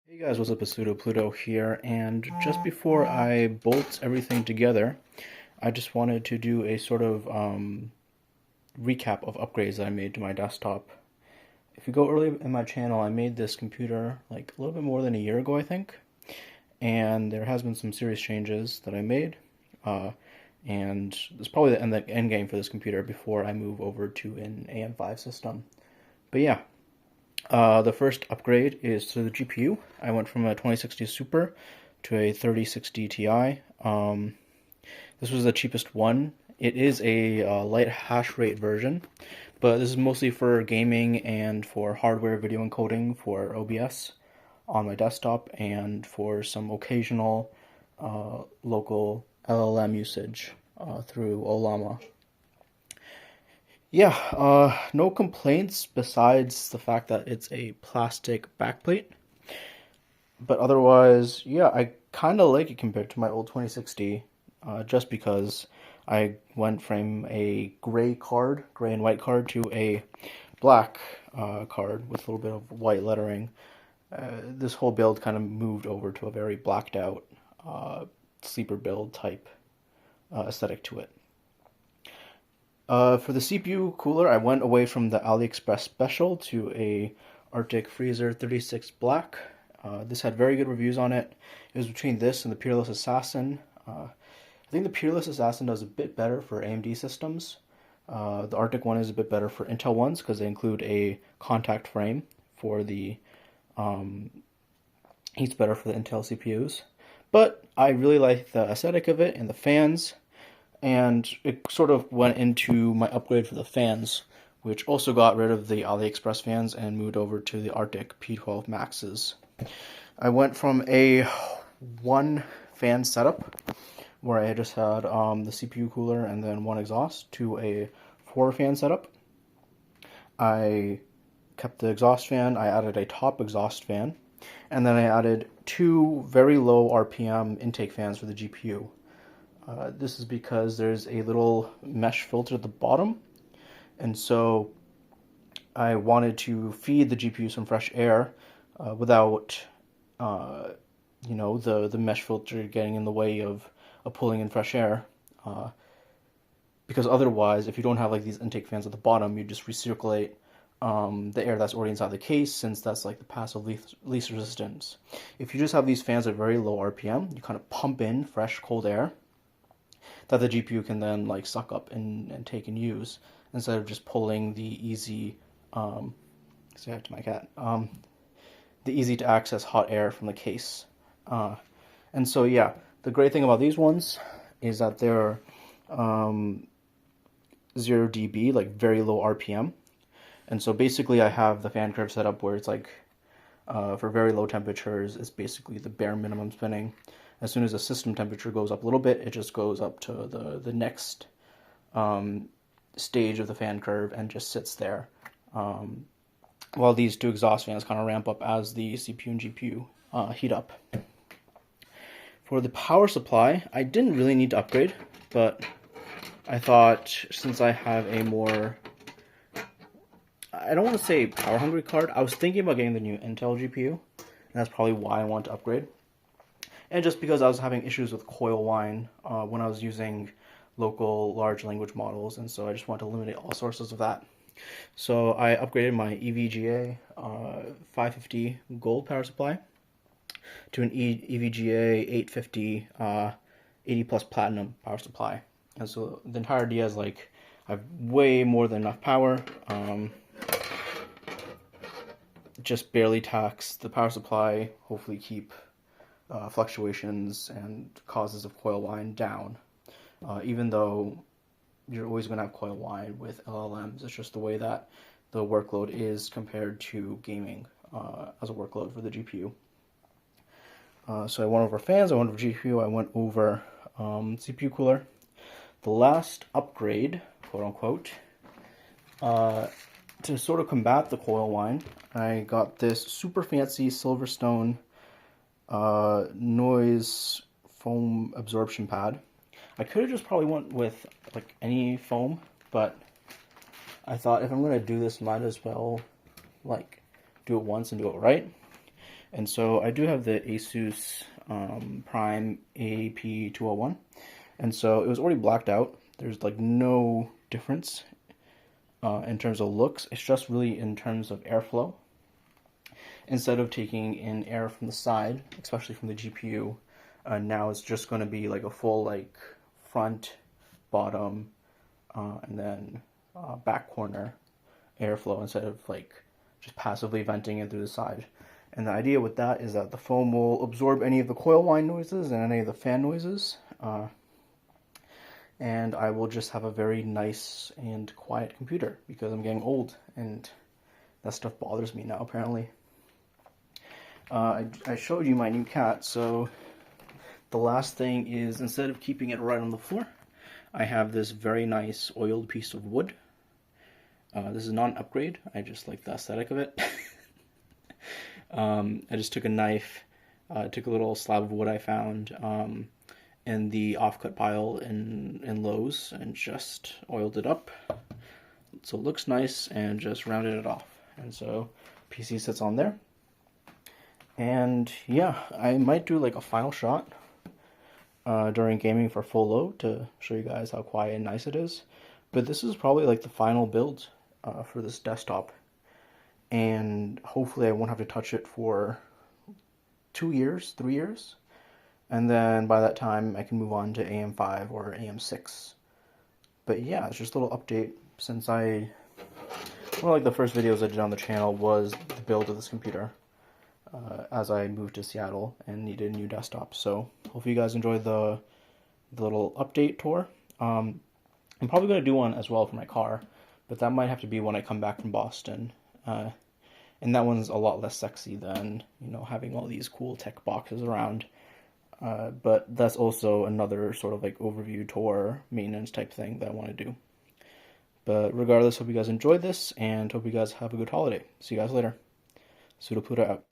Hey guys, what's up? It's Pluto here, and just before I bolt everything together, I just wanted to do a sort of recap of upgrades that I made to my desktop. If you go early in my channel, I made this computer like a little bit more than a year ago, I think, and there has been some serious changes that I made, uh, and it's probably the end game for this computer before I move over to an AM5 system. But yeah, the first upgrade is to the GPU. I went from a 2060 Super to a 3060 Ti. This was the cheapest one. It is a light hash rate version, but this is mostly for gaming and for hardware video encoding for OBS on my desktop and for some occasional local LLM usage through Olama. Yeah, no complaints besides the fact that it's a plastic backplate. But otherwise, yeah, I kind of like it compared to my old 2060, just because I went from a gray and white card, to a black card with a little bit of white lettering. This whole build kind of moved over to a very blacked out sleeper build type aesthetic to it. For the CPU cooler, I went away from the AliExpress Special to a Arctic Freezer 36 Black. This had very good reviews on it. It was between this and the Peerless Assassin. I think the Peerless Assassin does a bit better for AMD systems. The Arctic one is a bit better for Intel ones because they include a contact frame for the heat's better for the Intel CPUs. But I really like the aesthetic of it and the fans, and it sort of went into my upgrade for the fans, which also got rid of the AliExpress fans and moved over to the Arctic P12 Maxes. I went from a one fan setup where I just had the CPU cooler and then one exhaust to a four fan setup. I kept the exhaust fan, I added a top exhaust fan, and then I added two very low RPM intake fans for the GPU. This is because there's a little mesh filter at the bottom, and so I wanted to feed the GPU some fresh air without, the mesh filter getting in the way of pulling in fresh air. Because otherwise, if you don't have like these intake fans at the bottom, you just recirculate the air that's already inside the case, since that's like the passive least resistance. If you just have these fans at very low RPM, you kind of pump in fresh cold air that the GPU can then like suck up and take and use, instead of just pulling the easy, say hi to my cat, the easy to access hot air from the case. And so yeah, the great thing about these ones is that they're 0 dB, like very low RPM. And so basically I have the fan curve set up where it's like, for very low temperatures, it's basically the bare minimum spinning. As soon as the system temperature goes up a little bit, it just goes up to the next stage of the fan curve and just sits there. While these two exhaust fans kind of ramp up as the CPU and GPU heat up. For the power supply, I didn't really need to upgrade, but I thought since I have a more, I don't want to say power hungry card, I was thinking about getting the new Intel GPU, and that's probably why I want to upgrade. And just because I was having issues with coil whine when I was using local large language models, and so I just wanted to eliminate all sources of that. So I upgraded my EVGA 550 gold power supply to an EVGA 850 80 plus platinum power supply. And so the entire idea is like I have way more than enough power. Just barely tax the power supply, hopefully keep fluctuations and causes of coil whine down. Even though you're always going to have coil whine with LLMs, it's just the way that the workload is compared to gaming as a workload for the GPU. So I went over fans, I went over GPU, I went over CPU cooler. The last upgrade, quote unquote, to sort of combat the coil whine, I got this super fancy Silverstone noise foam absorption pad. I could have just probably went with like any foam, but I thought if I'm going to do this, might as well like do it once and do it right. And so I do have the Asus Prime AP201, and so it was already blacked out. There's like no difference in terms of looks. It's just really in terms of airflow. Instead of taking in air from the side, especially from the GPU, now it's just going to be like a full like front, bottom, and then back corner airflow instead of like just passively venting it through the side. And the idea with that is that the foam will absorb any of the coil line noises and any of the fan noises, and I will just have a very nice and quiet computer because I'm getting old and that stuff bothers me now apparently. I showed you my new cat, so the last thing is, instead of keeping it right on the floor, I have this very nice oiled piece of wood. This is not an upgrade, I just like the aesthetic of it. I just took a knife, took a little slab of wood I found in the offcut pile in Lowe's and just oiled it up so it looks nice and just rounded it off. And so PC sits on there. And yeah, I might do like a final shot during gaming for full load to show you guys how quiet and nice it is. But this is probably like the final build for this desktop. And hopefully I won't have to touch it for 2 years, 3 years. And then by that time I can move on to AM5 or AM6. But yeah, it's just a little update since one of like the first videos I did on the channel was the build of this computer. As I moved to Seattle and needed a new desktop. So hopefully you guys enjoyed the little update tour. I'm probably going to do one as well for my car, but that might have to be when I come back from Boston. And that one's a lot less sexy than, you know, having all these cool tech boxes around. But that's also another sort of like overview tour, maintenance type thing that I want to do. But regardless, hope you guys enjoyed this and hope you guys have a good holiday. See you guys later. Pseudopuda out.